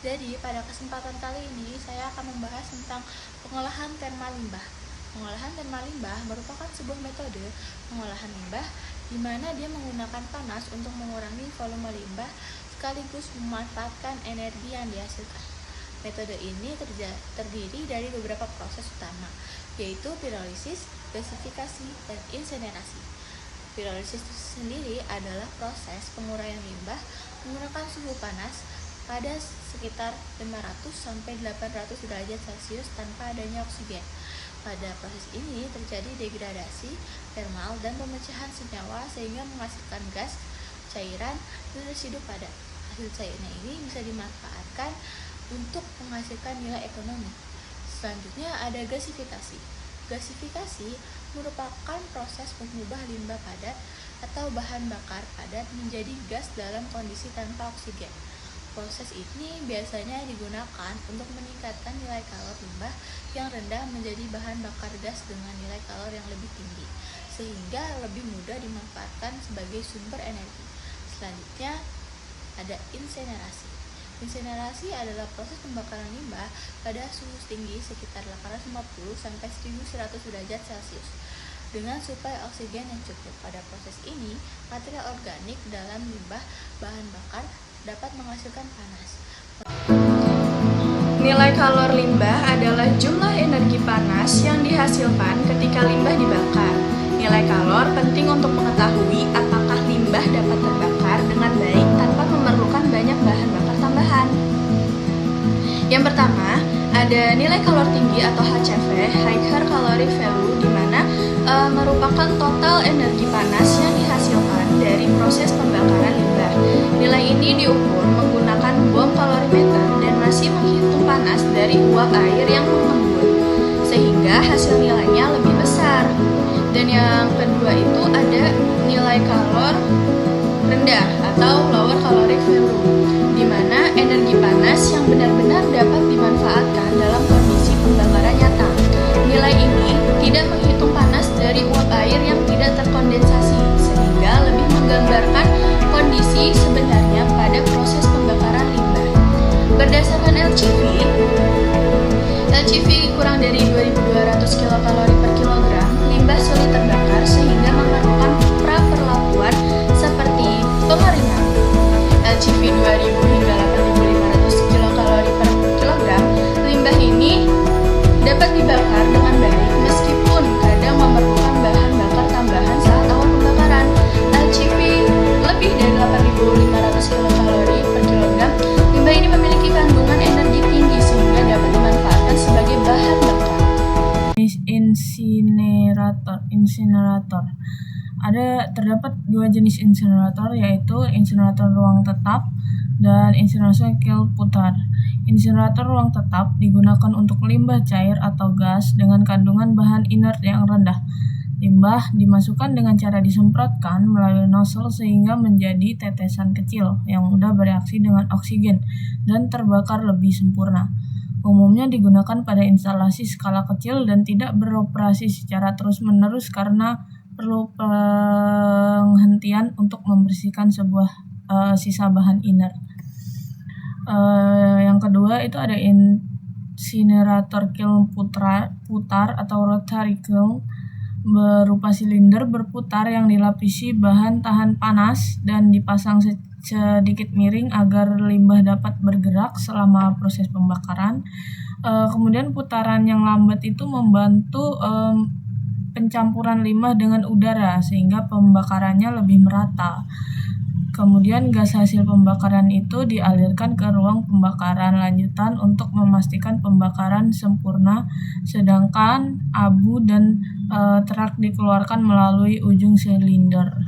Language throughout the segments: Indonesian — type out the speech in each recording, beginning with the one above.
Jadi, pada kesempatan kali ini saya akan membahas tentang pengolahan termal limbah. Pengolahan termal limbah merupakan sebuah metode pengolahan limbah di mana dia menggunakan panas untuk mengurangi volume limbah sekaligus memanfaatkan energi yang dihasilkan. Metode ini terdiri dari beberapa proses utama, yaitu pirolisis, gasifikasi, dan insinerasi. Pirolisis sendiri adalah proses penguraian limbah menggunakan suhu panas pada sekitar 500-800 derajat Celcius tanpa adanya oksigen. Pada proses ini terjadi degradasi termal dan pemecahan senyawa sehingga menghasilkan gas, cairan, dan residu padat. Hasil cairnya ini bisa dimanfaatkan untuk menghasilkan nilai ekonomi. Selanjutnya ada gasifikasi. Gasifikasi merupakan proses mengubah limbah padat atau bahan bakar padat menjadi gas dalam kondisi tanpa oksigen. Proses ini biasanya digunakan untuk meningkatkan nilai kalor limbah yang rendah menjadi bahan bakar gas dengan nilai kalor yang lebih tinggi, sehingga lebih mudah dimanfaatkan sebagai sumber energi. Selanjutnya ada insinerasi. Insinerasi adalah proses pembakaran limbah pada suhu tinggi sekitar 850-1100 derajat Celcius dengan suplai oksigen yang cukup. Pada proses ini, material organik dalam limbah bahan bakar dapat menghasilkan panas. Nilai kalor limbah adalah jumlah energi panas yang dihasilkan ketika limbah dibakar. Nilai kalor penting untuk mengetahui apakah limbah dapat terbakar dengan baik tanpa memerlukan banyak bahan bakar tambahan. Yang pertama, ada nilai kalor tinggi atau HCV, Higher Caloric Value, di mana merupakan total energi panas yang dihasilkan dari proses pembakaran limbah. Nilai ini diukur menggunakan bom kalorimeter dan masih menghitung panas dari uap air yang mengembun, sehingga hasil nilainya lebih besar. Dan yang kedua itu ada nilai kalor rendah atau Lower Caloric Value, di mana energi panas yang benar-benar dapat dimanfaatkan dalam kondisi pembakaran nyata. Nilai ini tidak menghitung panas dari uap air yang tidak terkondensasi, sehingga lebih menggambarkan kondisi sebenarnya pada proses pembakaran limbah. Berdasarkan LCV kurang dari 2200 kilokalori per kilogram limbah solid terbakar sehingga memerlukan pra-perlakuan seperti pengeringan. LCV 2000 hingga 8500 kilokalori per kilogram, limbah ini dapat dibakar dengan baik meskipun kadang memerlukan bahan bakar tambahan saat awal pembakaran. LCV lebih dari 8500 kilokalori per kilogram, limbah ini memiliki kandungan energi tinggi sehingga dapat dimanfaatkan sebagai bahan bakar. Insinerator. Terdapat dua jenis insinerator, yaitu insinerator ruang tetap dan insinerator kiln putar. Insinerator ruang tetap digunakan untuk limbah cair atau gas dengan kandungan bahan inert yang rendah. Limbah dimasukkan dengan cara disemprotkan melalui nozzle sehingga menjadi tetesan kecil yang mudah bereaksi dengan oksigen dan terbakar lebih sempurna. Umumnya digunakan pada instalasi skala kecil dan tidak beroperasi secara terus-menerus karena perlu penghentian untuk membersihkan sebuah sisa bahan inert. Yang kedua itu ada insinerator kiln putar atau rotary kiln, berupa silinder berputar yang dilapisi bahan tahan panas dan dipasang sedikit miring agar limbah dapat bergerak selama proses pembakaran. Kemudian putaran yang lambat itu membantu pencampuran limbah dengan udara sehingga pembakarannya lebih merata. Kemudian gas hasil pembakaran itu dialirkan ke ruang pembakaran lanjutan untuk memastikan pembakaran sempurna, sedangkan abu dan terak dikeluarkan melalui ujung silinder.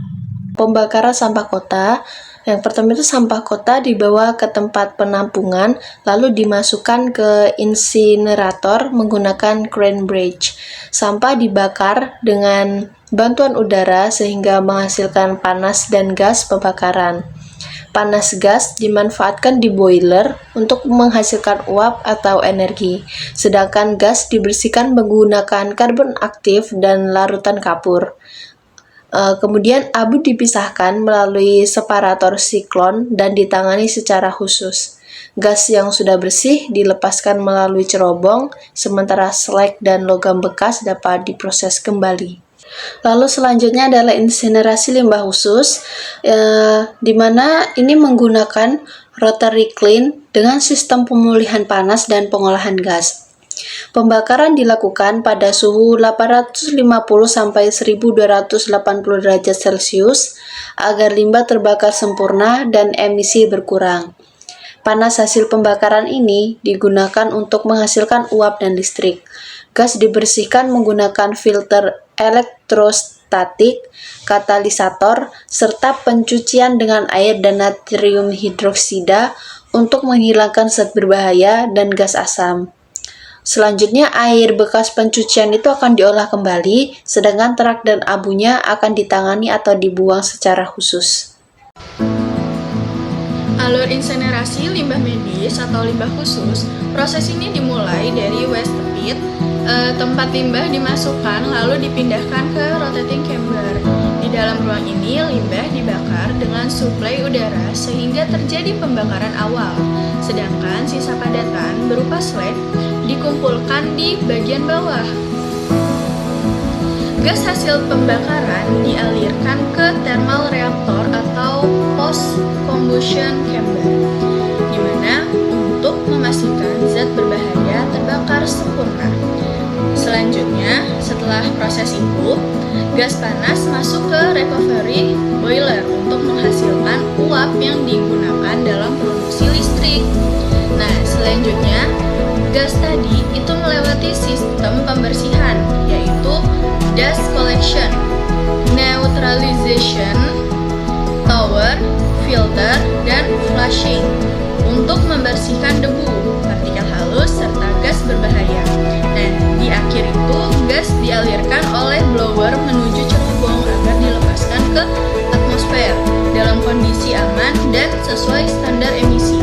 Pembakaran sampah kota. Yang pertama itu sampah kota dibawa ke tempat penampungan, lalu dimasukkan ke insinerator menggunakan crane bridge. Sampah dibakar dengan bantuan udara sehingga menghasilkan panas dan gas pembakaran. Panas gas dimanfaatkan di boiler untuk menghasilkan uap atau energi, sedangkan gas dibersihkan menggunakan karbon aktif dan larutan kapur. Kemudian abu dipisahkan melalui separator siklon dan ditangani secara khusus. Gas yang sudah bersih dilepaskan melalui cerobong, sementara slag dan logam bekas dapat diproses kembali. Lalu selanjutnya adalah insinerasi limbah khusus, di mana ini menggunakan rotary kiln dengan sistem pemulihan panas dan pengolahan gas. Pembakaran dilakukan pada suhu 850 sampai 1280 derajat Celcius agar limbah terbakar sempurna dan emisi berkurang. Panas hasil pembakaran ini digunakan untuk menghasilkan uap dan listrik. Gas dibersihkan menggunakan filter elektrostatik, katalisator, serta pencucian dengan air dan natrium hidroksida untuk menghilangkan zat berbahaya dan gas asam. Selanjutnya, air bekas pencucian itu akan diolah kembali, sedangkan terak dan abunya akan ditangani atau dibuang secara khusus. Alur insinerasi limbah medis atau limbah khusus, proses ini dimulai dari waste pit, tempat limbah dimasukkan lalu dipindahkan ke rotating chamber. Di dalam ruang ini, limbah dibakar dengan suplai udara sehingga terjadi pembakaran awal, sedangkan sisa padatan berupa slag dikumpulkan di bagian bawah. Gas hasil pembakaran dialirkan ke thermal reactor atau post combustion chamber, di mana untuk memastikan zat berbahaya terbakar sempurna. Selanjutnya, setelah proses itu, gas panas masuk ke recovery boiler untuk menghasilkan uap yang digunakan dalam produksi listrik. Nah, selanjutnya, gas tadi itu melewati sistem pembersihan, yaitu dust collection, neutralization, tower, filter, dan flushing untuk membersihkan debu, partikel halus, serta gas berbahaya. Nah, di akhir itu gas dialirkan oleh blower menuju cerobong agar dilepaskan ke atmosfer dalam kondisi aman dan sesuai standar emisi.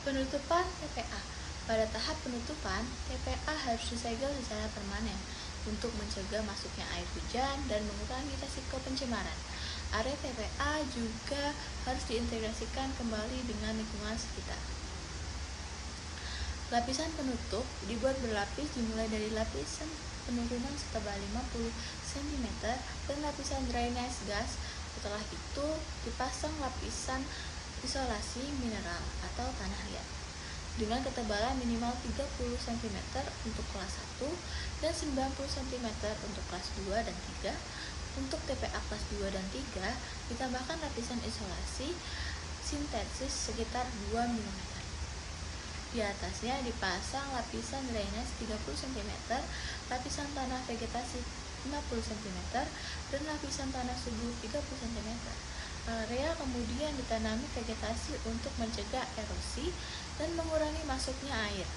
Penutupan TPA. Pada tahap penutupan, TPA harus disegel secara permanen untuk mencegah masuknya air hujan dan mengurangi risiko pencemaran. Area TPA juga harus diintegrasikan kembali dengan lingkungan sekitar. Lapisan penutup dibuat berlapis dimulai dari lapisan penurunan setebal 50 cm dan lapisan drainase gas. Setelah itu dipasang lapisan isolasi mineral atau tanah liat dengan ketebalan minimal 30 cm untuk kelas 1 dan 90 cm untuk kelas 2 dan 3. Untuk TPA kelas 2 dan 3 ditambahkan lapisan isolasi sintesis sekitar 2 mm. Di atasnya dipasang lapisan drainase 30 cm, lapisan tanah vegetasi 50 cm, dan lapisan tanah subur 30 cm. Area kemudian ditanami vegetasi untuk mencegah erosi dan mengurangi masuknya air.